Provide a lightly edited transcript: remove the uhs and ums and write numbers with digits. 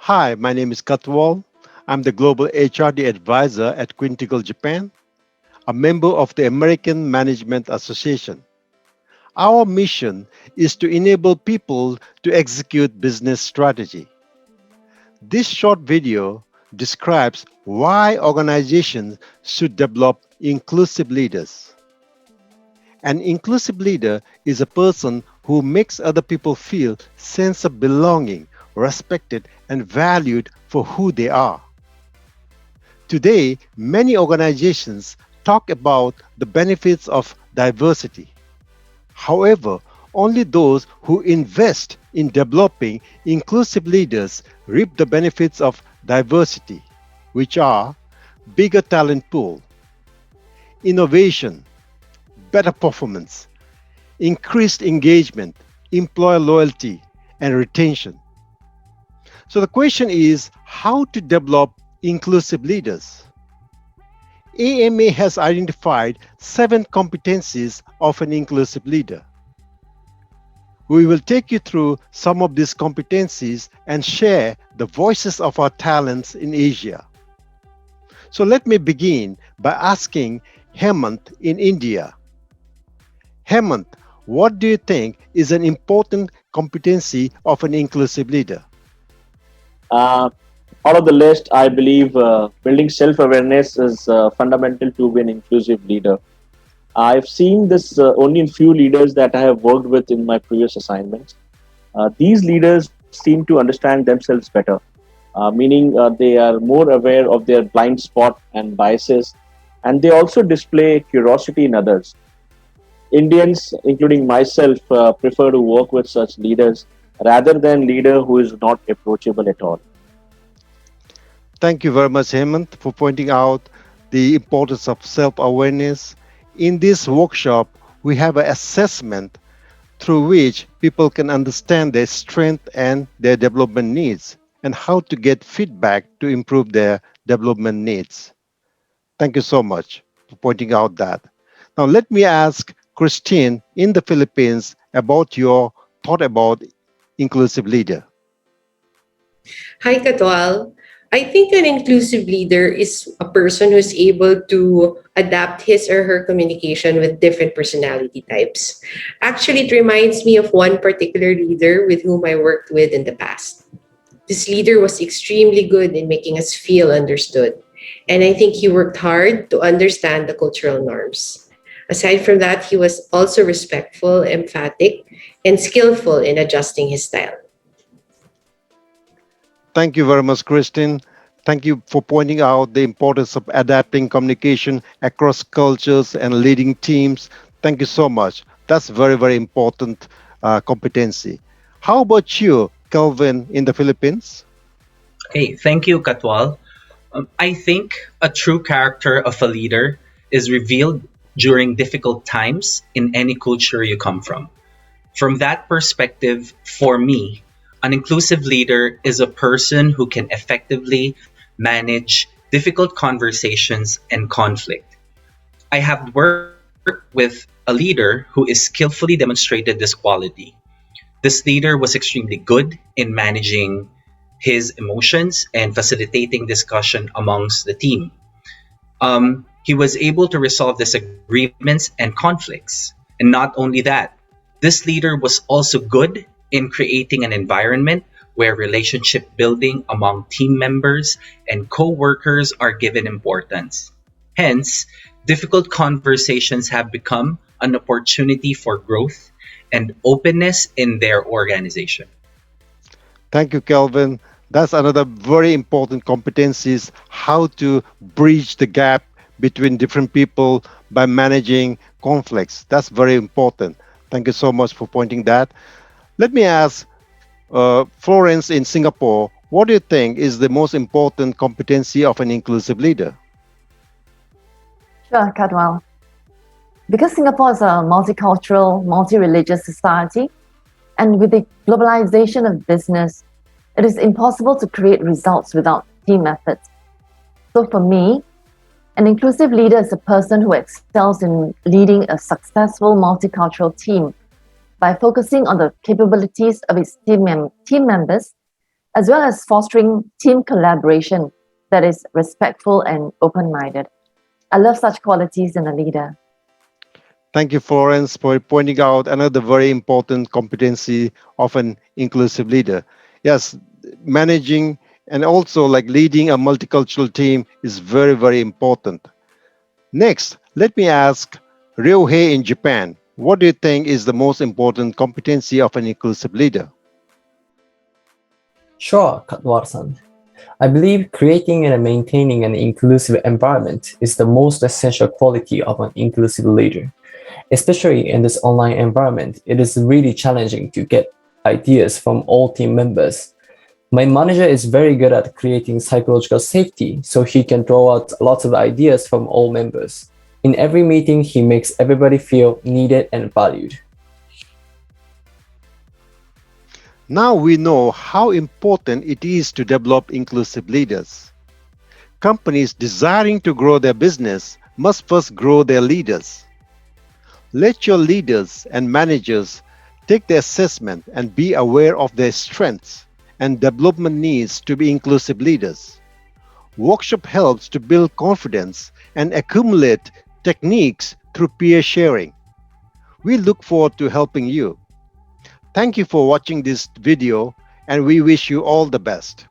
Hi, my name is Katwal. I'm the Global HRD Advisor at Quinticle Japan, a member of the American Management Association. Our mission is to enable people to execute business strategy. This short video describes why organizations should develop inclusive leaders. An inclusive leader is a person who makes other people feel sense of belonging, respected, and valued for who they are. Today, many organizations talk about the benefits of diversity. However, only those who invest in developing inclusive leaders reap the benefits of diversity, which are bigger talent pool, innovation, better performance, increased engagement, employer loyalty, and retention. So the question is how to develop inclusive leaders. AMA has identified 7 competencies of an inclusive leader. We will take you through some of these competencies and share the voices of our talents in Asia. So let me begin by asking Hemant in India. Hemant, what do you think is an important competency of an inclusive leader? Out of the list, I believe building self-awareness is fundamental to be an inclusive leader. I've seen this only in few leaders that I have worked with in my previous assignments. These leaders seem to understand themselves better, meaning they are more aware of their blind spot and biases, and they also display curiosity in others. Indians, including myself, prefer to work with such leaders rather than leader who is not approachable at all. Thank you very much, Hemant, for pointing out the importance of self-awareness. In this workshop, we have an assessment through which people can understand their strength and their development needs and how to get feedback to improve their development needs. Thank you so much for pointing out that. Now, let me ask Christine in the Philippines about your thought about inclusive leader. Hi, Katwal. I think an inclusive leader is a person who's able to adapt his or her communication with different personality types. Actually, it reminds me of one particular leader with whom I worked with in the past. This leader was extremely good in making us feel understood. And I think he worked hard to understand the cultural norms. Aside from that, he was also respectful, emphatic, and skillful in adjusting his style. Thank you very much, Christine. Thank you for pointing out the importance of adapting communication across cultures and leading teams. Thank you so much. That's very, very important competency. How about you, Kelvin, in the Philippines? Hey, thank you, Katwal. I think a true character of a leader is revealed during difficult times in any culture you come from. From that perspective, for me, an inclusive leader is a person who can effectively manage difficult conversations and conflict. I have worked with a leader who is skillfully demonstrated this quality. This leader was extremely good in managing his emotions and facilitating discussion amongst the team. He was able to resolve disagreements and conflicts. And not only that, this leader was also good in creating an environment where relationship building among team members and co-workers are given importance. Hence, difficult conversations have become an opportunity for growth and openness in their organization. Thank you, Kelvin. That's another very important competencies, how to bridge the gap between different people by managing conflicts. That's very important. Thank you so much for pointing that. Let me ask Florence in Singapore, what do you think is the most important competency of an inclusive leader? Sure, Cadwell. Because Singapore is a multicultural, multi-religious society, and with the globalization of business, it is impossible to create results without team efforts. So for me, an inclusive leader is a person who excels in leading a successful multicultural team by focusing on the capabilities of its team members as well as fostering team collaboration that is respectful and open-minded. I love such qualities in a leader. Thank you, Florence, for pointing out another very important competency of an inclusive leader. Yes, managing and also like leading a multicultural team is very, very important. Next, let me ask Ryohei in Japan, what do you think is the most important competency of an inclusive leader? Sure, Katwar-san. I believe creating and maintaining an inclusive environment is the most essential quality of an inclusive leader. Especially in this online environment, it is really challenging to get ideas from all team members. My manager is very good at creating psychological safety, so he can draw out lots of ideas from all members. In every meeting, he makes everybody feel needed and valued. Now we know how important it is to develop inclusive leaders. Companies desiring to grow their business must first grow their leaders. Let your leaders and managers take the assessment and be aware of their strengths and development needs to be inclusive leaders. Workshop helps to build confidence and accumulate techniques through peer sharing. We look forward to helping you. Thank you for watching this video, and we wish you all the best.